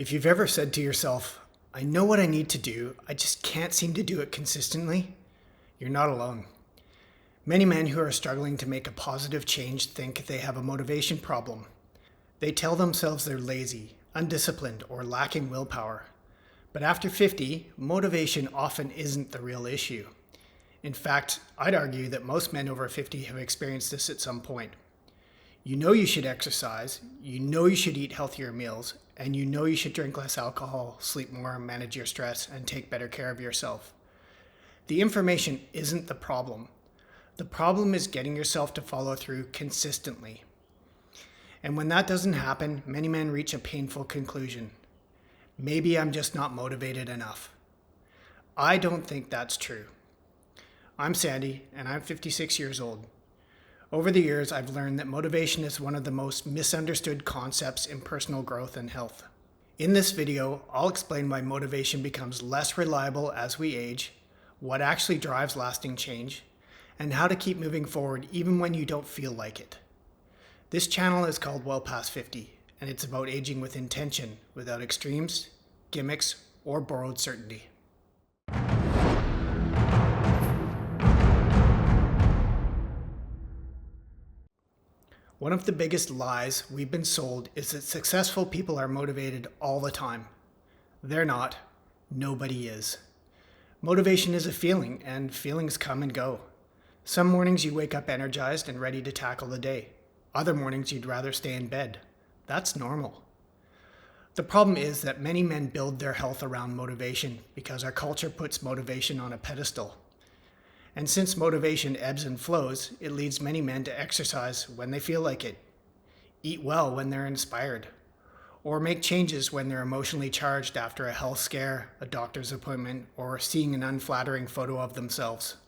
If you've ever said to yourself, I know what I need to do, I just can't seem to do it consistently, you're not alone. Many men who are struggling to make a positive change think they have a motivation problem. They tell themselves they're lazy, undisciplined, or lacking willpower. But after 50, motivation often isn't the real issue. In fact, I'd argue that most men over 50 have experienced this at some point. You know you should exercise, you know you should eat healthier meals, and you know you should drink less alcohol, sleep more, manage your stress, and take better care of yourself. The information isn't the problem. The problem is getting yourself to follow through consistently. And when that doesn't happen, many men reach a painful conclusion. Maybe I'm just not motivated enough. I don't think that's true. I'm Sandy, and I'm 56 years old. Over the years, I've learned that motivation is one of the most misunderstood concepts in personal growth and health. In this video, I'll explain why motivation becomes less reliable as we age, what actually drives lasting change, and how to keep moving forward even when you don't feel like it. This channel is called Well Past 50, and it's about aging with intention, without extremes, gimmicks, or borrowed certainty. One of the biggest lies we've been sold is that successful people are motivated all the time. They're not. Nobody is. Motivation is a feeling, and feelings come and go. Some mornings you wake up energized and ready to tackle the day. Other mornings you'd rather stay in bed. That's normal. The problem is that many men build their health around motivation because our culture puts motivation on a pedestal. And since motivation ebbs and flows, it leads many men to exercise when they feel like it, eat well when they're inspired, or make changes when they're emotionally charged after a health scare, a doctor's appointment, or seeing an unflattering photo of themselves.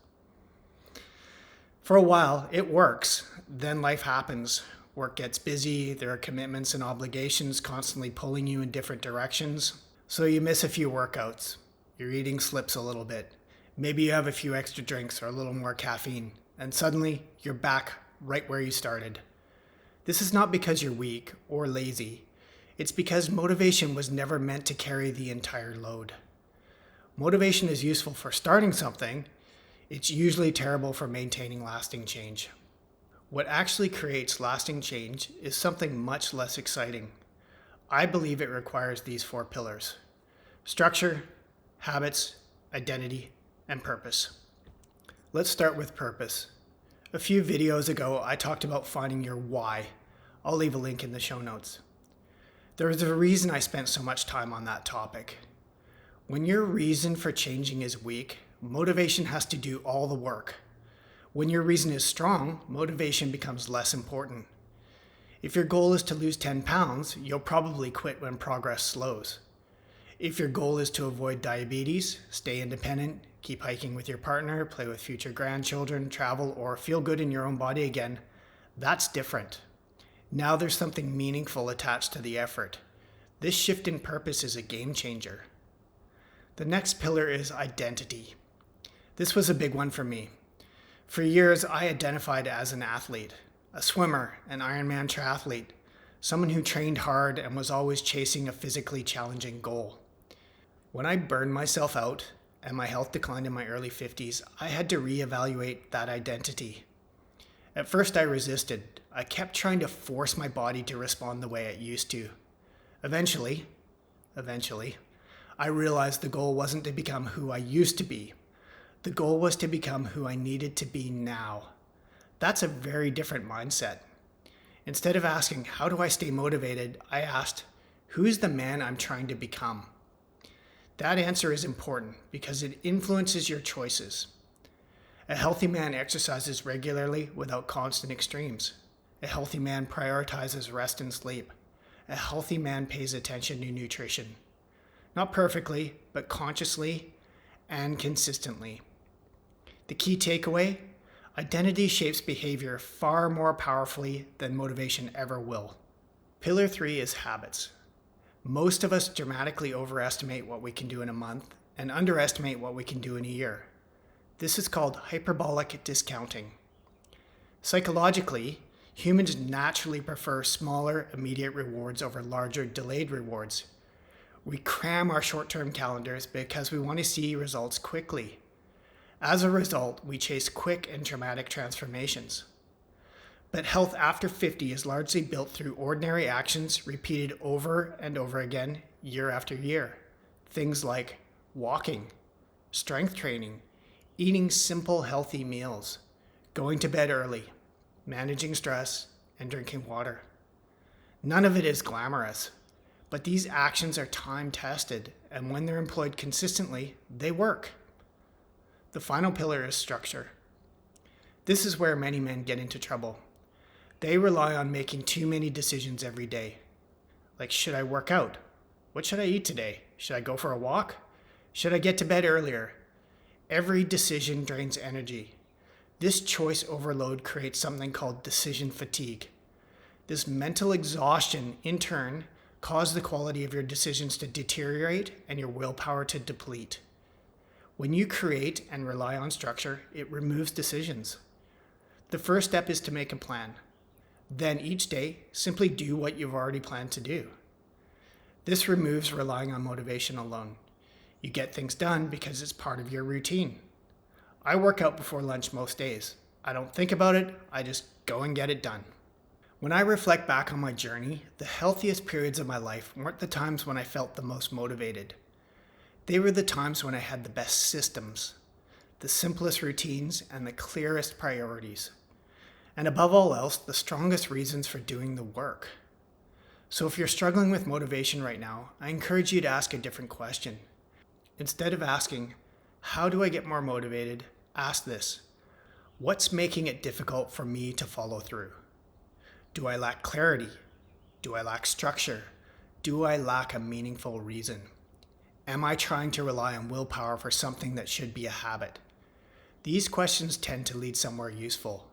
For a while, it works. Then life happens. Work gets busy, there are commitments and obligations constantly pulling you in different directions. So you miss a few workouts. Your eating slips a little bit. Maybe you have a few extra drinks or a little more caffeine, and suddenly you're back right where you started. This is not because you're weak or lazy. It's because motivation was never meant to carry the entire load. Motivation is useful for starting something. It's usually terrible for maintaining lasting change. What actually creates lasting change is something much less exciting. I believe it requires these 4 pillars: structure, habits, identity, and purpose. Let's start with purpose. A few videos ago, I talked about finding your why. I'll leave a link in the show notes. There is a reason I spent so much time on that topic. When your reason for changing is weak, motivation has to do all the work. When your reason is strong, motivation becomes less important. If your goal is to lose 10 pounds, you'll probably quit when progress slows. If your goal is to avoid diabetes, stay independent, keep hiking with your partner, play with future grandchildren, travel, or feel good in your own body again, that's different. Now there's something meaningful attached to the effort. This shift in purpose is a game changer. The next pillar is identity. This was a big one for me. For years, I identified as an athlete, a swimmer, an Ironman triathlete, someone who trained hard and was always chasing a physically challenging goal. When I burned myself out and my health declined in my early 50s, I had to reevaluate that identity. At first, I resisted. I kept trying to force my body to respond the way it used to. Eventually, I realized the goal wasn't to become who I used to be. The goal was to become who I needed to be now. That's a very different mindset. Instead of asking, how do I stay motivated? I asked, who is the man I'm trying to become? That answer is important because it influences your choices. A healthy man exercises regularly without constant extremes. A healthy man prioritizes rest and sleep. A healthy man pays attention to nutrition. Not perfectly, but consciously and consistently. The key takeaway: identity shapes behavior far more powerfully than motivation ever will. Pillar 3 is habits. Most of us dramatically overestimate what we can do in a month and underestimate what we can do in a year. This is called hyperbolic discounting. Psychologically, humans naturally prefer smaller, immediate rewards over larger, delayed rewards. We cram our short-term calendars because we want to see results quickly. As a result, we chase quick and dramatic transformations. But health after 50 is largely built through ordinary actions repeated over and over again, year after year. Things like walking, strength training, eating simple, healthy meals, going to bed early, managing stress, and drinking water. None of it is glamorous, but these actions are time-tested, and when they're employed consistently, they work. The final pillar is structure. This is where many men get into trouble. They rely on making too many decisions every day. Like, should I work out? What should I eat today? Should I go for a walk? Should I get to bed earlier? Every decision drains energy. This choice overload creates something called decision fatigue. This mental exhaustion, in turn, causes the quality of your decisions to deteriorate and your willpower to deplete. When you create and rely on structure, it removes decisions. The first step is to make a plan. Then each day, simply do what you've already planned to do. This removes relying on motivation alone. You get things done because it's part of your routine. I work out before lunch most days. I don't think about it, I just go and get it done. When I reflect back on my journey, the healthiest periods of my life weren't the times when I felt the most motivated. They were the times when I had the best systems, the simplest routines, and the clearest priorities. And above all else, the strongest reasons for doing the work. So if you're struggling with motivation right now, I encourage you to ask a different question. Instead of asking, how do I get more motivated? Ask this, what's making it difficult for me to follow through? Do I lack clarity? Do I lack structure? Do I lack a meaningful reason? Am I trying to rely on willpower for something that should be a habit? These questions tend to lead somewhere useful.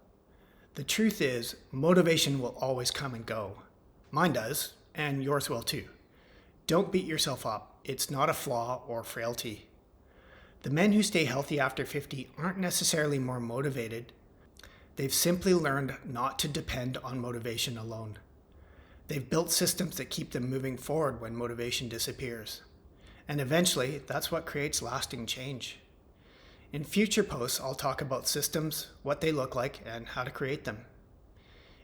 The truth is, motivation will always come and go. Mine does, and yours will too. Don't beat yourself up. It's not a flaw or frailty. The men who stay healthy after 50 aren't necessarily more motivated. They've simply learned not to depend on motivation alone. They've built systems that keep them moving forward when motivation disappears. And eventually, that's what creates lasting change. In future posts, I'll talk about systems, what they look like, and how to create them.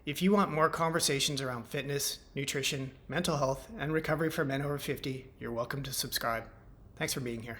If you want more conversations around fitness, nutrition, mental health, and recovery for men over 50, you're welcome to subscribe. Thanks for being here.